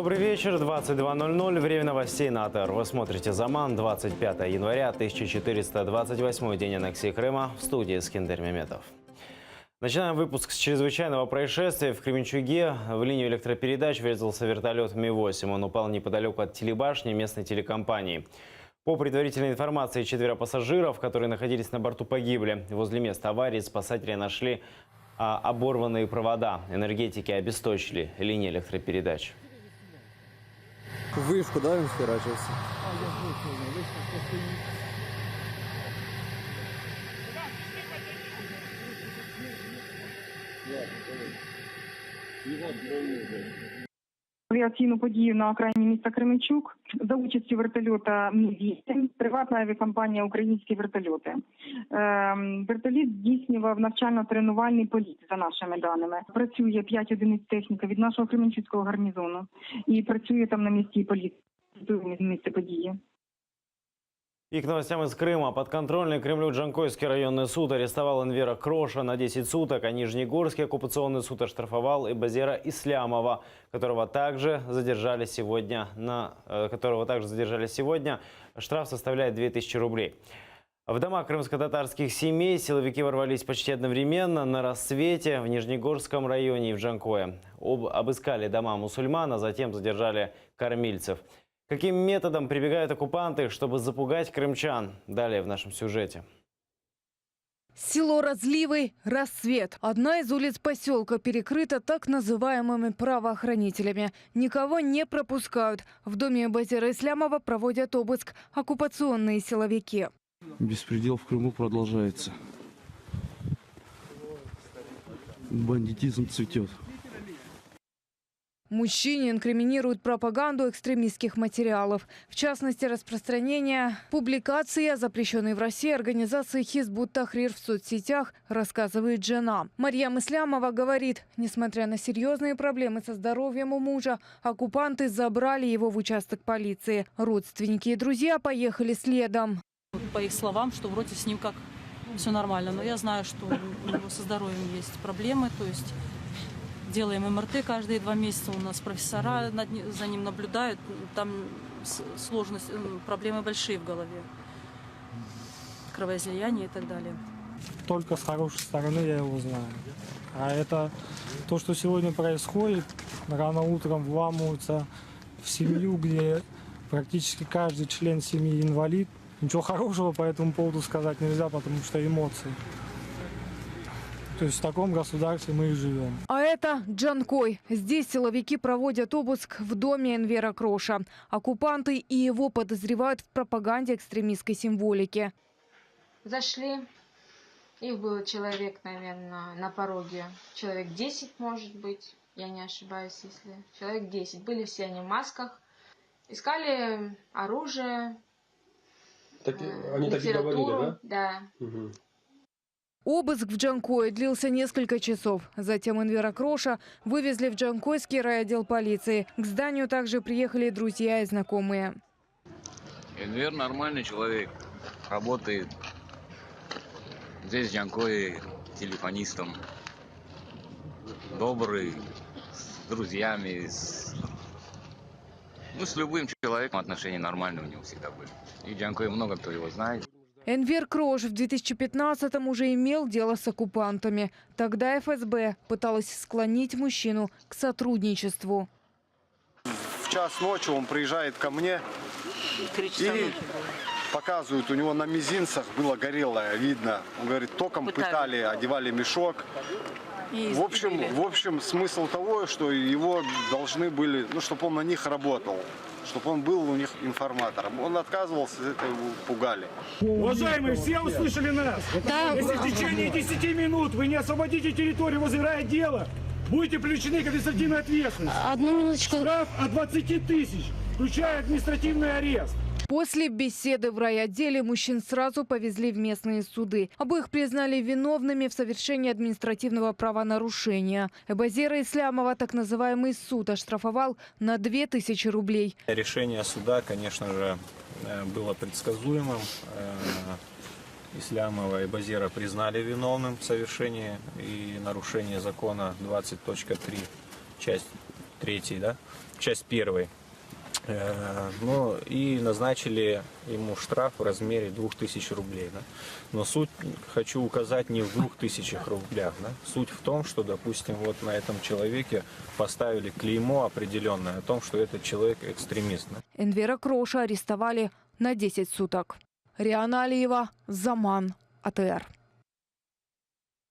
Добрый вечер, 22:00, время новостей на АТР. Вы смотрите «Заман», 25 января, 1428 день аннексии Крыма. В студии Искандер Меметов. Начинаем выпуск с чрезвычайного происшествия. В Кременчуге в линию электропередач врезался вертолет Ми-8. Он упал неподалеку от телебашни местной телекомпании. По предварительной информации, 4 пассажиров, которые находились на борту, погибли. Возле места аварии спасатели нашли оборванные провода. Энергетики обесточили линии электропередач. Вышку, да, он сворачивался? Авіаційну подію на окраїні міста Кременчук за участю вертольота Мі-8, приватна авіакомпанія «Українські вертольоти». Вертоліт здійснював навчально-тренувальний політ, за нашими даними. Працює 5 одиниць техніки від нашого Кременчуцького гарнізону і працює там на місці поліції, місце події. И к новостям из Крыма. Подконтрольный Кремлю Джанкойский районный суд арестовал Энвера Кроша на 10 суток, а Нижнегорский оккупационный суд оштрафовал Эбазира Ислямова, которого также задержали сегодня. Штраф составляет 2000 рублей. В дома крымско-татарских семей силовики ворвались почти одновременно на рассвете в Нижнегорском районе и в Джанкое. Обыскали дома мусульман, а затем задержали кормильцев. Каким методом прибегают оккупанты, чтобы запугать крымчан? Далее в нашем сюжете. Село Разливы – рассвет. Одна из улиц поселка перекрыта так называемыми правоохранителями. Никого не пропускают. В доме Эбазира Ислямова проводят обыск оккупационные силовики. Беспредел в Крыму продолжается. Бандитизм цветет. Мужчине инкриминируют пропаганду экстремистских материалов. В частности, распространение публикации о запрещенной в России организации Хизбут Тахрир в соцсетях, рассказывает жена. Марьям Ислямова говорит, несмотря на серьезные проблемы со здоровьем у мужа, оккупанты забрали его в участок полиции. Родственники и друзья поехали следом. По их словам, что вроде с ним как все нормально. Но я знаю, что у него со здоровьем есть проблемы, то есть... Делаем МРТ каждые 2 месяца, у нас профессора за ним наблюдают, там сложность, проблемы большие в голове, кровоизлияние и так далее. Только с хорошей стороны я его знаю. А это то, что сегодня происходит, рано утром вламываются в семью, где практически каждый член семьи инвалид. Ничего хорошего по этому поводу сказать нельзя, потому что эмоции. То есть в таком государстве мы и живем. А это Джанкой. Здесь силовики проводят обыск в доме Энвера Кроша. Оккупанты и его подозревают в пропаганде экстремистской символики. Зашли, их было человек, наверное, на пороге. Человек 10, может быть, я не ошибаюсь, если. Человек 10. Были все они в масках. Искали оружие, Они так и говорили, да? Да. Угу. Обыск в Джанкое длился несколько часов. Затем Энвера Кроша вывезли в Джанкойский райотдел полиции. К зданию также приехали друзья и знакомые. Энвер нормальный человек, работает здесь в Джанкое телефонистом. Добрый, с друзьями, с любым человеком отношения нормальные у него всегда были. И в Джанкое много кто его знает. Энвер Крош в 2015-м уже имел дело с оккупантами. Тогда ФСБ пыталась склонить мужчину к сотрудничеству. В час ночи он приезжает ко мне и показывает, у него на мизинцах было горелое, видно. Он говорит, током пытали, одевали мешок. В общем, смысл того, что его должны были, чтобы он на них работал. Чтобы он был у них информатором. Он отказывался, это его пугали. Уважаемые, все услышали нас? Да. Если в течение 10 минут вы не освободите территорию возле райотдела, будете привлечены к административной ответственности. Одну минуточку. Штраф от 20 тысяч, включая административный арест. После беседы в райотделе мужчин сразу повезли в местные суды. Обоих признали виновными в совершении административного правонарушения. Эбазира Ислямова так называемый суд оштрафовал на 2000 рублей. Решение суда, конечно же, было предсказуемым. Ислямова и Эбазира признали виновным в совершении и нарушении закона 20.3, часть 3, да, часть 1. Ну и назначили ему штраф в размере 2000 рублей. Да. Но суть, хочу указать, не в 2000 рублях. Да. Суть в том, что, допустим, вот на этом человеке поставили клеймо определенное о том, что этот человек экстремист. Да. Энвера Кроша арестовали на 10 суток. Риана Алиева, Заман, АТР.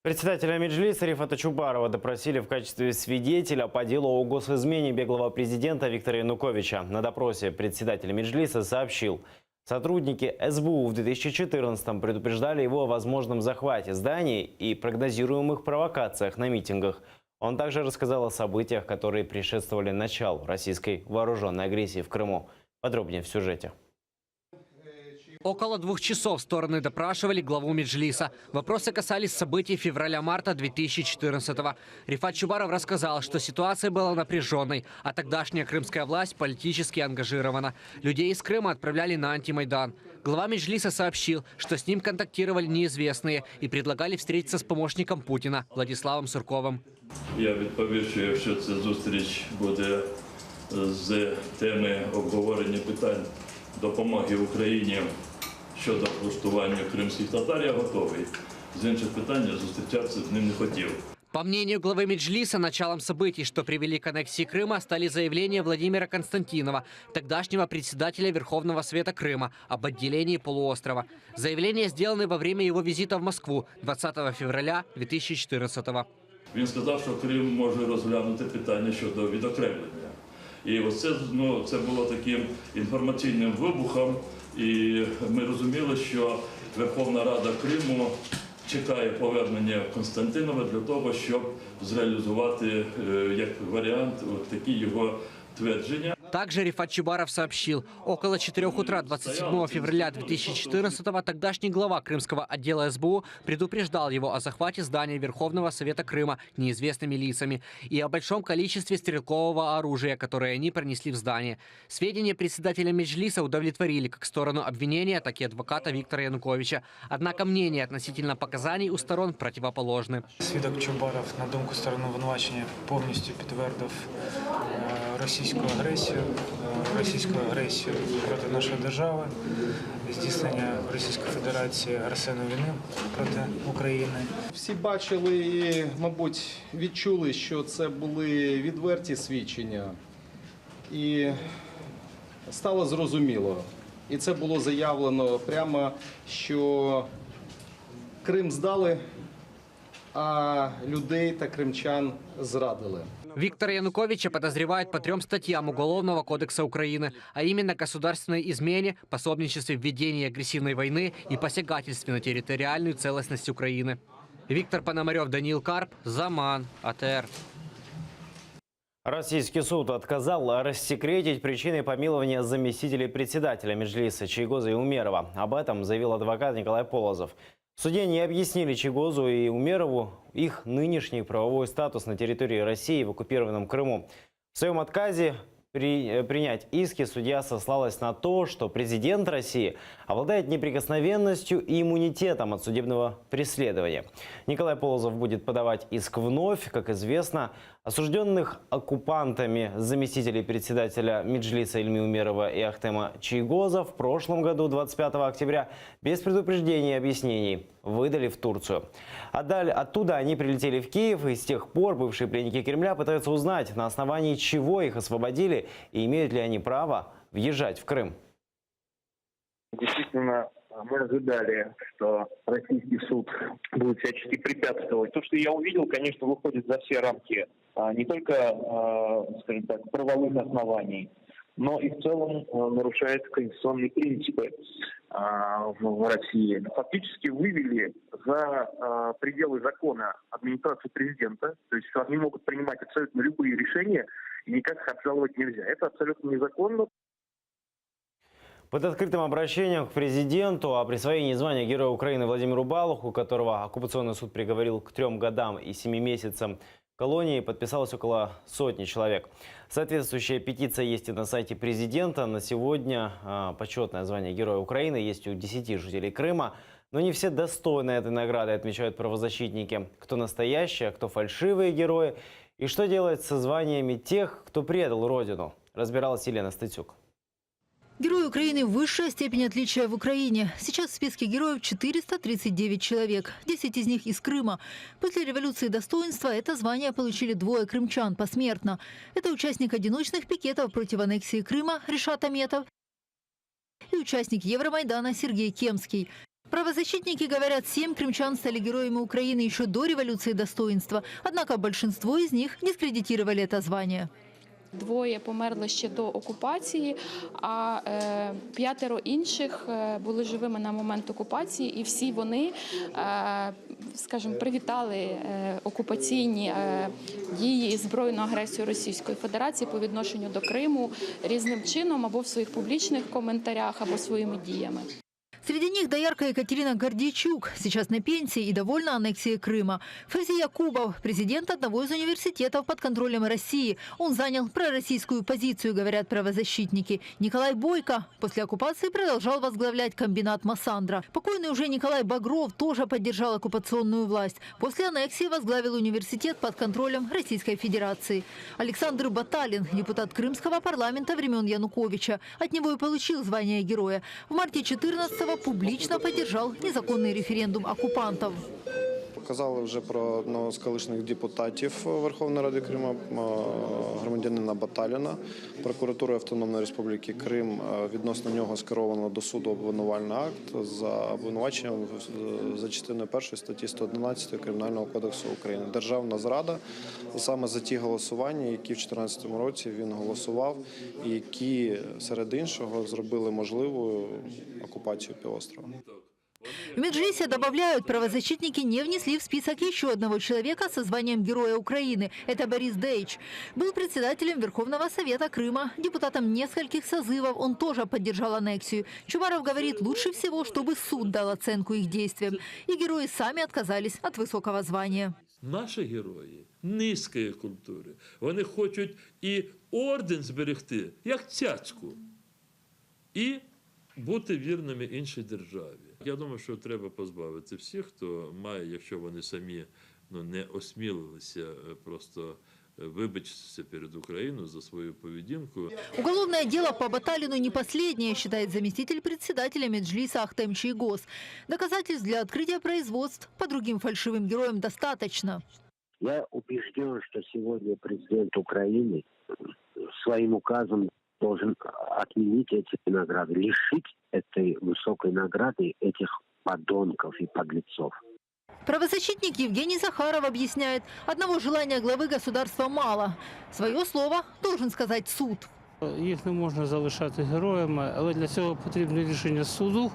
Председателя Меджлиса Рифата Чубарова допросили в качестве свидетеля по делу о госизмене беглого президента Виктора Януковича. На допросе председатель Меджлиса сообщил, сотрудники СБУ в 2014-м предупреждали его о возможном захвате зданий и прогнозируемых провокациях на митингах. Он также рассказал о событиях, которые предшествовали началу российской вооруженной агрессии в Крыму. Подробнее в сюжете. Около 2 часов стороны допрашивали главу Меджлиса. Вопросы касались событий февраля-марта 2014-го. Рифат Чубаров рассказал, что ситуация была напряженной, а тогдашняя крымская власть политически ангажирована. Людей из Крыма отправляли на антимайдан. Глава Меджлиса сообщил, что с ним контактировали неизвестные и предлагали встретиться с помощником Путина Владиславом Сурковым. Я відповів, що якщо ця зустріч буде з теми обговорення питань допомоги Україні щодо влаштування кримських татар, я готовий. З інших питань я зустрічатися з ним не хотів. По мнению главы Меджлиса, началом событий, что привели к аннексии Крыма, стали заявления Владимира Константинова, тогдашнего председателя Верховного Совета Крыма, об отделении полуострова. Заявления сделаны во время его визита в Москву 20 февраля 2014-го. Він сказав, що Крим може розглянути питання щодо відокремлення. І оце, це було таким інформаційним вибухом, і ми розуміли, що Верховна Рада Криму чекає повернення Константинова для того, щоб зреалізувати як варіант такі його твердження. Также Рифат Чубаров сообщил, около 4 утра 27 февраля 2014-го тогдашний глава крымского отдела СБУ предупреждал его о захвате здания Верховного Совета Крыма неизвестными лицами и о большом количестве стрелкового оружия, которое они пронесли в здание. Сведения председателя Меджлиса удовлетворили как сторону обвинения, так и адвоката Виктора Януковича. Однако мнения относительно показаний у сторон противоположны. Свідок Чубаров, на думку сторони обвинувачення, повністю підтвердив російську агресію проти нашої держави, здійснення Російської Федерації агресивної війни проти України. Всі бачили і, мабуть, відчули, що це були відверті свідчення. І стало зрозуміло, і це було заявлено прямо, що Крим здали, а людей та кримчан зрадили. Виктора Януковича подозревают по 3 статьям Уголовного кодекса Украины, а именно государственной измене, пособничестве в ведении агрессивной войны и посягательстве на территориальную целостность Украины. Виктор Пономарев, Даниил Карп, Заман, АТР. Российский суд отказал рассекретить причины помилования заместителей председателя Меджлиса Чийгоза и Умерова. Об этом заявил адвокат Николай Полозов. В суде не объяснили Чийгозу и Умерову их нынешний правовой статус на территории России в оккупированном Крыму. В своем отказе принять иски судья сослалась на то, что президент России обладает неприкосновенностью и иммунитетом от судебного преследования. Николай Полозов будет подавать иск вновь. Как известно, осужденных оккупантами заместителей председателя Меджлиса Ильми Умерова и Ахтема Чийгоза в прошлом году, 25 октября, без предупреждений и объяснений выдали в Турцию. Оттуда они прилетели в Киев, и с тех пор бывшие пленники Кремля пытаются узнать, на основании чего их освободили и имеют ли они право въезжать в Крым. Действительно, мы ожидали, что российский суд будет всячески препятствовать. То, что я увидел, конечно, выходит за все рамки не только, скажем так, правовых оснований, но и в целом нарушает конституционные принципы в России. Фактически вывели за пределы закона администрацию президента, то есть они могут принимать абсолютно любые решения, и никак их обжаловать нельзя. Это абсолютно незаконно. Под открытым обращением к президенту о присвоении звания Героя Украины Владимиру Балуху, которого оккупационный суд приговорил к 3 годам и 7 месяцам колонии, подписалось около сотни человек. Соответствующая петиция есть и на сайте президента. На сегодня почетное звание Героя Украины есть у 10 жителей Крыма. Но не все достойны этой награды, отмечают правозащитники. Кто настоящие, а кто фальшивые герои. И что делать со званиями тех, кто предал Родину? Разбиралась Елена Стыцюк. Герой Украины – высшая степень отличия в Украине. Сейчас в списке героев 439 человек. 10 из них из Крыма. После революции достоинства это звание получили 2 крымчан посмертно. Это участник одиночных пикетов против аннексии Крыма Ришат Аметов и участник Евромайдана Сергей Кемский. Правозащитники говорят, 7 крымчан стали героями Украины еще до революции достоинства. Однако большинство из них дискредитировали это звание. 2 померли ще до окупації, а 5 інших були живими на момент окупації. І всі вони, скажімо, привітали окупаційні дії і збройну агресію Російської Федерації по відношенню до Криму різним чином або в своїх публічних коментарях, або своїми діями. Среди них доярка Екатерина Гордейчук, сейчас на пенсии и довольна аннексией Крыма. Фази Якубов, президент одного из университетов под контролем России. Он занял пророссийскую позицию, говорят правозащитники. Николай Бойко после оккупации продолжал возглавлять комбинат Массандра. Покойный уже Николай Багров тоже поддержал оккупационную власть. После аннексии возглавил университет под контролем Российской Федерации. Александр Баталин, депутат Крымского парламента времен Януковича. От него и получил звание героя. В марте 2014-го публично поддержал незаконный референдум оккупантов. Казали вже про одного з колишніх депутатів Верховної Ради Криму, громадянина Баталіна. Прокуратура Автономної Республіки Крим відносно нього скеровано до суду обвинувальний акт за обвинуваченням за частиною 1 статті 111 Кримінального кодексу України. Державна зрада саме за ті голосування, які в 2014 році він голосував і які, серед іншого, зробили можливою окупацію півострова. В Меджлисе, добавляют, правозащитники не внесли в список еще одного человека со званием Героя Украины. Это Борис Дейч. Был председателем Верховного Совета Крыма, депутатом нескольких созывов. Он тоже поддержал аннексию. Чубаров говорит, лучше всего, чтобы суд дал оценку их действиям. И герои сами отказались от высокого звания. Наші герої низької культури, вони хочуть і орден зберегти, як цяцьку, і бути вірними іншій державі. Я думаю, що треба позбавити всіх, хто має, якщо вони самі не осмілилися просто вибачитися перед Україною за свою поведінку. Уголовное дело по Баталину не последнее, считает заместитель председателя Меджлиса Ахтем Чийгоз. Доказательств для открытия производств по другим фальшивым героям достаточно. Я убежден, что сегодня президент Украины своим указом должен отменить эти награды, лишить этой высокой награды этих подонков и подлецов. Правозащитник Евгений Захаров объясняет, одного желания главы государства мало. Свое слово должен сказать суд. Їх не можна залишати героями, але для цього потрібне рішення суду,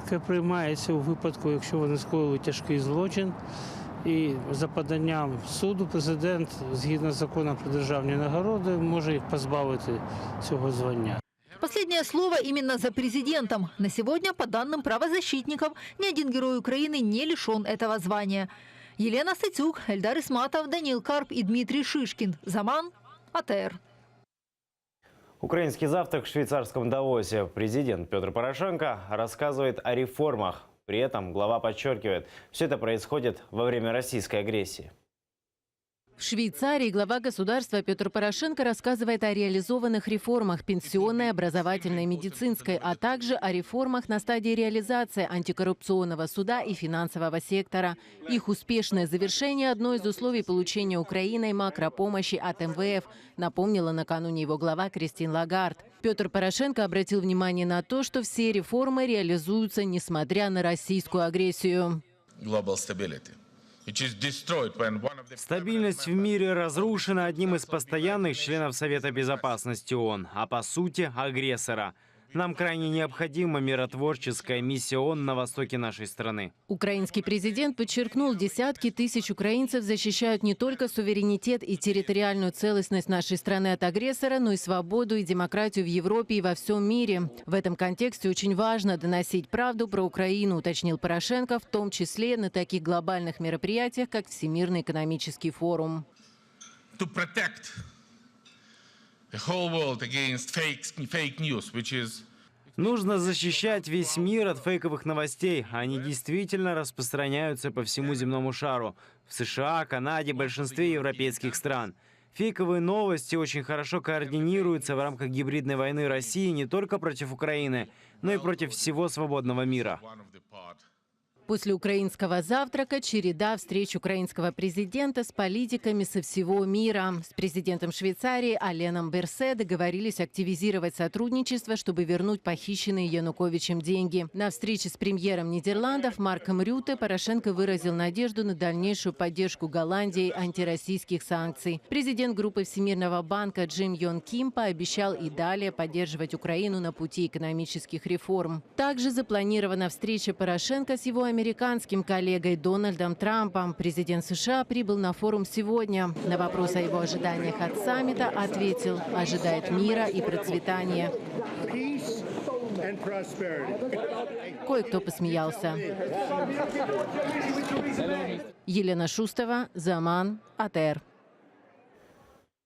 яке приймається у випадку, якщо вони скоїли тяжкий злочин. І за поданням суду президент, згідно з законом про державні нагороди, може їх позбавити цього звання. Последнее слово именно за президентом. На сегодня, по данным правозащитников, ни один герой Украины не лишен этого звания. Елена Стыцюк, Эльдар Исматов, Даниил Карп и Дмитрий Шишкин. Заман, АТР. Украинский завтрак в швейцарском Давосе. Президент Петр Порошенко рассказывает о реформах. При этом глава подчеркивает, все это происходит во время российской агрессии. В Швейцарии глава государства Петр Порошенко рассказывает о реализованных реформах пенсионной, образовательной, медицинской, а также о реформах на стадии реализации антикоррупционного суда и финансового сектора. Их успешное завершение – одно из условий получения Украиной макропомощи от МВФ, напомнила накануне его глава Кристин Лагард. Петр Порошенко обратил внимание на то, что все реформы реализуются несмотря на российскую агрессию. Стабильность в мире разрушена одним из постоянных членов Совета Безопасности ООН, а по сути агрессора. Нам крайне необходима миротворческая миссия ООН на востоке нашей страны. Украинский президент подчеркнул, десятки тысяч украинцев защищают не только суверенитет и территориальную целостность нашей страны от агрессора, но и свободу и демократию в Европе и во всем мире. В этом контексте очень важно доносить правду про Украину, уточнил Порошенко, в том числе на таких глобальных мероприятиях, как Всемирный экономический форум. Нужно защищать весь мир от фейковых новостей. Они действительно распространяются по всему земному шару. В США, Канаде, большинстве европейских стран. Фейковые новости очень хорошо координируются в рамках гибридной войны России не только против Украины, но и против всего свободного мира. После украинского завтрака череда встреч украинского президента с политиками со всего мира. С президентом Швейцарии Аленом Берсе договорились активизировать сотрудничество, чтобы вернуть похищенные Януковичем деньги. На встрече с премьером Нидерландов Марком Рюте Порошенко выразил надежду на дальнейшую поддержку Голландии антироссийских санкций. Президент группы Всемирного банка Джим Йон Ким пообещал и далее поддерживать Украину на пути экономических реформ. Также запланирована встреча Порошенко с его американским коллегой Дональдом Трампом. Президент США прибыл на форум сегодня. На вопрос о его ожиданиях от саммита ответил: ожидает мира и процветания. Кое-кто посмеялся. Елена Шустова, Заман, АТР.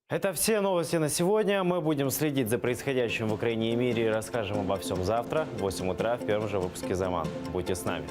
Это все новости на сегодня. Мы будем следить за происходящим в Украине и мире и расскажем обо всем завтра в 8 утра в первом же выпуске «Заман». Будьте с нами.